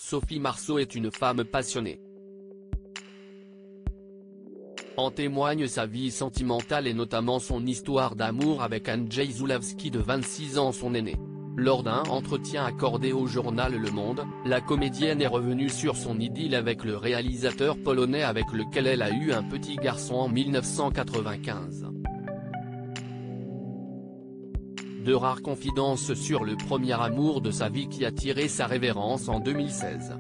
Sophie Marceau est une femme passionnée. En témoigne sa vie sentimentale et notamment son histoire d'amour avec Andrzej Zulawski de 26 ans, son aîné. Lors d'un entretien accordé au journal Le Monde, la comédienne est revenue sur son idylle avec le réalisateur polonais avec lequel elle a eu un petit garçon en 1995. De rares confidences sur le premier amour de sa vie qui a tiré sa révérence en 2016.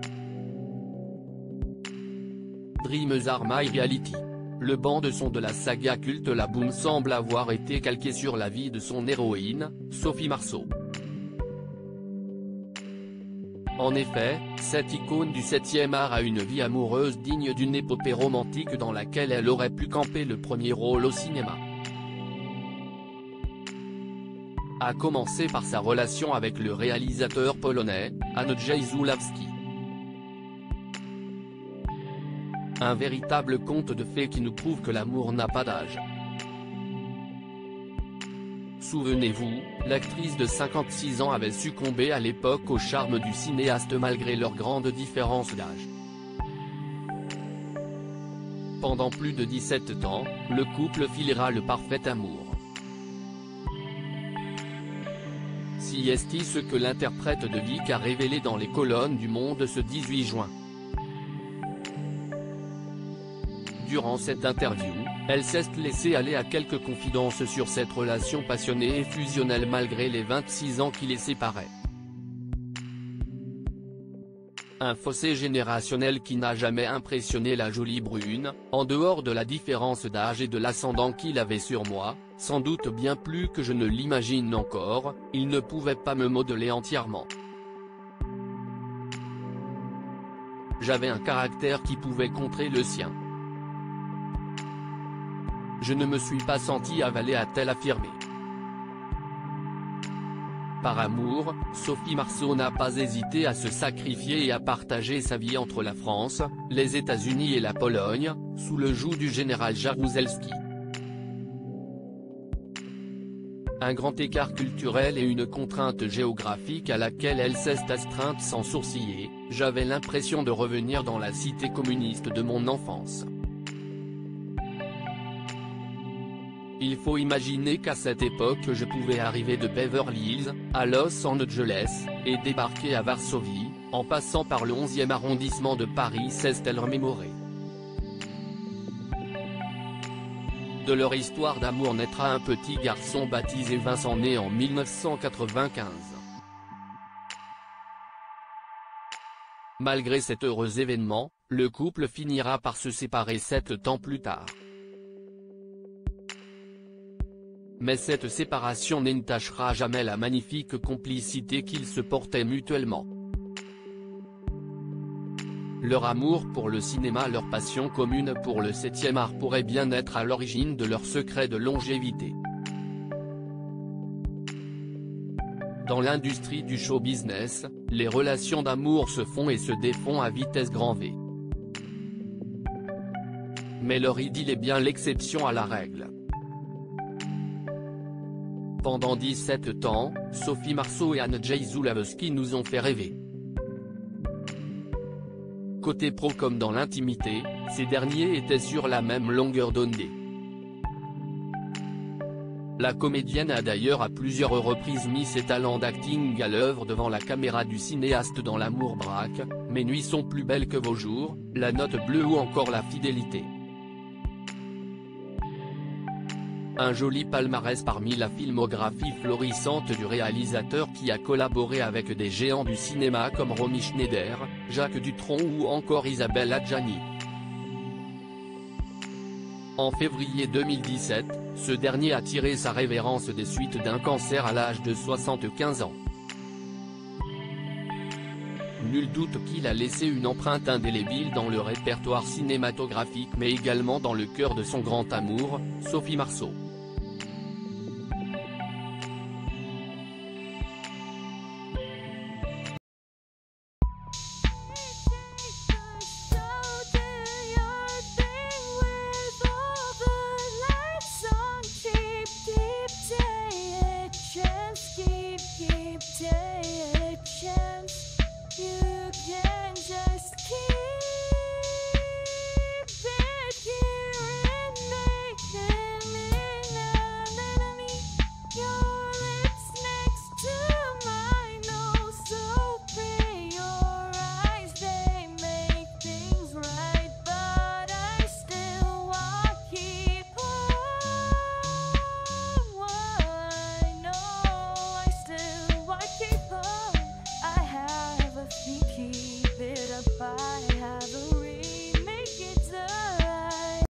Dreams Are My Reality. Le bande-son de la saga culte La Boum semble avoir été calqué sur la vie de son héroïne, Sophie Marceau. En effet, cette icône du 7e art a une vie amoureuse digne d'une épopée romantique dans laquelle elle aurait pu camper le premier rôle au cinéma. A commencer par sa relation avec le réalisateur polonais, Andrzej Zulawski. Un véritable conte de fées qui nous prouve que l'amour n'a pas d'âge. Souvenez-vous, l'actrice de 56 ans avait succombé à l'époque au charme du cinéaste malgré leur grande différence d'âge. Pendant plus de 17 ans, le couple filera le parfait amour. Si est ce que l'interprète de Vic a révélé dans les colonnes du Monde ce 18 juin. Durant cette interview, elle s'est laissée aller à quelques confidences sur cette relation passionnée et fusionnelle malgré les 26 ans qui les séparaient. Un fossé générationnel qui n'a jamais impressionné la jolie brune, en dehors de la différence d'âge et de l'ascendant qu'il avait sur moi, sans doute bien plus que je ne l'imagine encore, il ne pouvait pas me modeler entièrement. J'avais un caractère qui pouvait contrer le sien. Je ne me suis pas senti avalé, a-t-elle affirmé. Par amour, Sophie Marceau n'a pas hésité à se sacrifier et à partager sa vie entre la France, les États-Unis et la Pologne, sous le joug du général Jaruzelski. Un grand écart culturel et une contrainte géographique à laquelle elle s'est astreinte sans sourciller, j'avais l'impression de revenir dans la cité communiste de mon enfance. Il faut imaginer qu'à cette époque je pouvais arriver de Beverly Hills, à Los Angeles, et débarquer à Varsovie, en passant par le 11e arrondissement de Paris, s'est-elle remémorée. De leur histoire d'amour naîtra un petit garçon baptisé Vincent né en 1995. Malgré cet heureux événement, le couple finira par se séparer 7 ans plus tard. Mais cette séparation n'entachera jamais la magnifique complicité qu'ils se portaient mutuellement. Leur amour pour le cinéma, leur passion commune pour le 7e art pourrait bien être à l'origine de leur secret de longévité. Dans l'industrie du show business, les relations d'amour se font et se défont à vitesse grand V. Mais leur idylle est bien l'exception à la règle. Pendant 17 ans, Sophie Marceau et Andrzej Zulawski nous ont fait rêver. Côté pro comme dans l'intimité, ces derniers étaient sur la même longueur d'onde. La comédienne a d'ailleurs à plusieurs reprises mis ses talents d'acting à l'œuvre devant la caméra du cinéaste dans L'amour braque, Mes nuits sont plus belles que vos jours, La note bleue ou encore La fidélité. Un joli palmarès parmi la filmographie florissante du réalisateur qui a collaboré avec des géants du cinéma comme Romy Schneider, Jacques Dutronc ou encore Isabelle Adjani. En février 2017, ce dernier a tiré sa révérence des suites d'un cancer à l'âge de 75 ans. Nul doute qu'il a laissé une empreinte indélébile dans le répertoire cinématographique mais également dans le cœur de son grand amour, Sophie Marceau.